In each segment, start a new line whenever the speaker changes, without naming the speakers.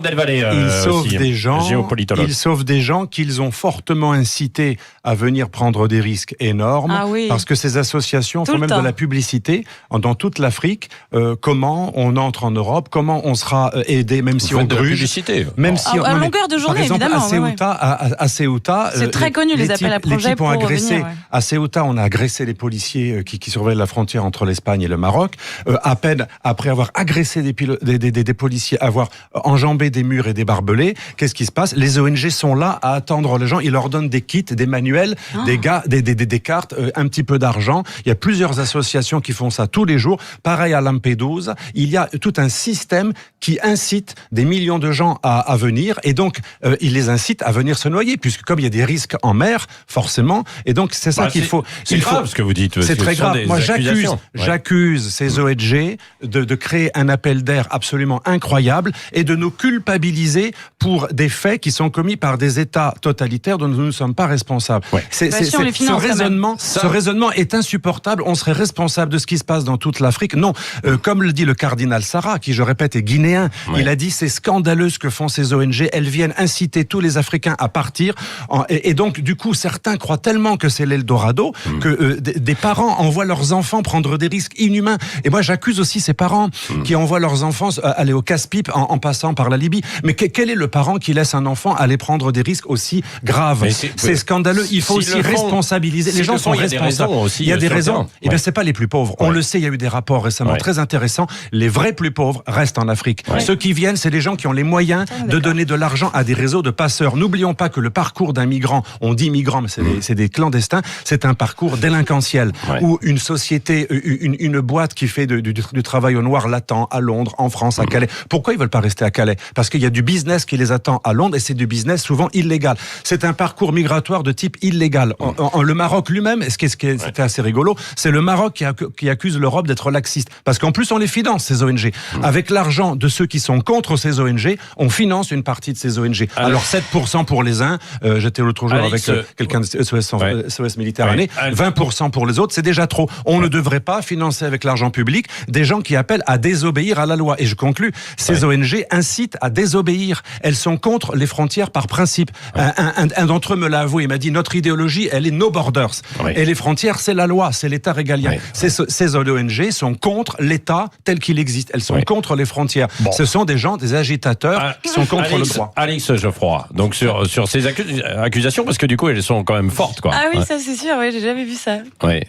Del Valle,
Ils sauvent
aussi,
des gens.
géopolitologue.
Ils sauvent des gens qu'ils ont fortement incités à venir prendre des risques énormes.
Ah oui.
Parce que ces associations
Tout
font
le
même
temps.
de la publicité dans toute l'Afrique. Comment on entre en Europe, comment on sera aidé, même si
Vous
on
faites de la
gruge.
publicité.
Même si
à longueur de journée,
par exemple,
évidemment,
à Ceuta,
C'est très connu, les appels à projets
Les types ont
pour
agressé.
venir, ouais.
À Ceuta, on a agressé les policiers qui surveillent la frontière entre l'Espagne et le Maroc. À peine après avoir agressé des policiers, avoir enjambé des murs et des barbelés, qu'est-ce qui se passe? Les ONG sont là à attendre les gens. Ils leur donnent des kits, des manuels, des cartes, un petit peu d'argent. Il y a plusieurs associations qui font ça tous les jours. Pareil à Lampedusa, il y a tout un système qui incite des millions de gens à venir, et donc il les incite à venir se noyer, puisque comme il y a des risques en mer, forcément, et donc c'est ça qu'il faut.
C'est grave ce que vous dites.
C'est très grave. Moi,
accusations.
j'accuse ces ONG de créer un appel d'air absolument incroyable et de nous culpabiliser pour des faits qui sont commis par des États totalitaires dont nous ne sommes pas responsables.
Ouais.
Si on les finance,
ce raisonnement est insupportable. On serait responsable de ce qui se passe dans toute l'Afrique. Non, comme le dit le cardinal Sarah, qui, je répète, est guinéen, il a dit c'est scandaleux ce que font ces ONG. Elles viennent inciter tous les Africains à partir. Et donc, du coup, certains croient tellement que c'est l'Eldorado que des parents envoient leurs enfants prendre des risques inhumains. Et moi, j'accuse aussi ces parents qui envoient leurs enfants aller au casse-pipe en passant par la Libye. Mais quel est le parent qui laisse un enfant aller prendre des risques aussi graves? C'est scandaleux. Il faut aussi responsabiliser. Les gens sont responsables. Il y a des raisons. Et bien, c'est pas les plus pauvres. On le sait, il y a eu des rapports récemment très intéressants. Les vrais plus pauvres restent en Afrique. Ceux qui viennent, c'est les gens qui ont les moyens de donner de l'argent à des réseaux de passeurs. N'oublions pas que le parcours d'un migrant, on dit migrant, mais c'est des clandestins, c'est un parcours délinquentiel où une société, une boîte qui fait du travail au noir l'attend à Londres, en France, à Calais. Pourquoi ils veulent pas rester à Calais? Parce qu'il y a du business qui les attend à Londres, et c'est du business souvent illégal. C'est un parcours migratoire de type illégal. Le Maroc lui-même, c'était assez rigolo, c'est le Maroc qui accuse l'Europe d'être laxiste. Parce qu'en plus, on les finance, ces ONG. Avec l'argent de ceux qui sont contre ces ONG, on finance une partie de ces ONG. Alors 7% pour les uns, j'étais l'autre jour avec quelqu'un de SOS Méditerranée, 20% pour les autres, c'est déjà trop. On ne devrait pas financer avec l'argent public des gens qui appellent à désobéir à la loi. Et je conclus, ces ONG incitent à désobéir. Elles sont contre les frontières par principe. Un d'entre eux me l'a avoué, il m'a dit, notre idéologie, elle est no borders. Et les frontières, c'est la loi, c'est l'État régalien. Ces ONG sont contre l'État tel qu'il existe. Elles sont contre les frontières. Ce sont des gens, des agitateurs qui sont contre le droit.
Alex Geoffroy, donc sur ces accusations, parce que du coup, elles sont quand même fortes, quoi.
Ah oui, ça c'est sûr, j'ai jamais vu ça.
Oui.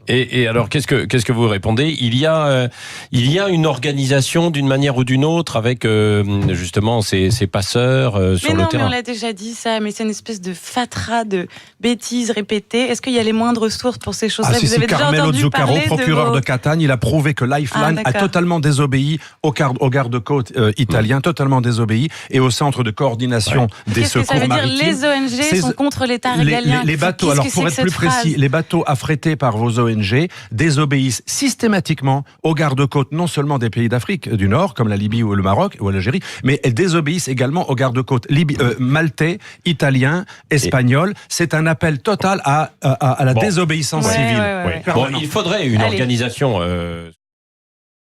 Et alors, qu'est-ce que vous répondez? Il y a une organisation d'une manière ou d'une autre avec justement ces passeurs sur le terrain.
Mais on l'a déjà dit ça, mais c'est une espèce de fatras de bêtises répétées. Est-ce qu'il y a les moindres sources pour ces choses-là? Vous avez déjà
Carmelo
entendu
Zuccaro,
parler
procureur de Catane, il a prouvé que Lifeline a totalement désobéi au garde-côte italien, totalement désobéi, et au centre de coordination des secours maritimes.
Qu'est-ce que ça veut dire? Les ONG sont contre l'État régalien.
Les bateaux, alors pour être plus précis, les bateaux affrétés par vos ONG désobéissent systématiquement aux gardes-côtes, non seulement des pays d'Afrique du Nord, comme la Libye ou le Maroc ou l'Algérie, mais elles désobéissent également aux gardes-côtes maltais, italiens, espagnols. C'est un appel total à la désobéissance civile.
Bon, il faudrait une organisation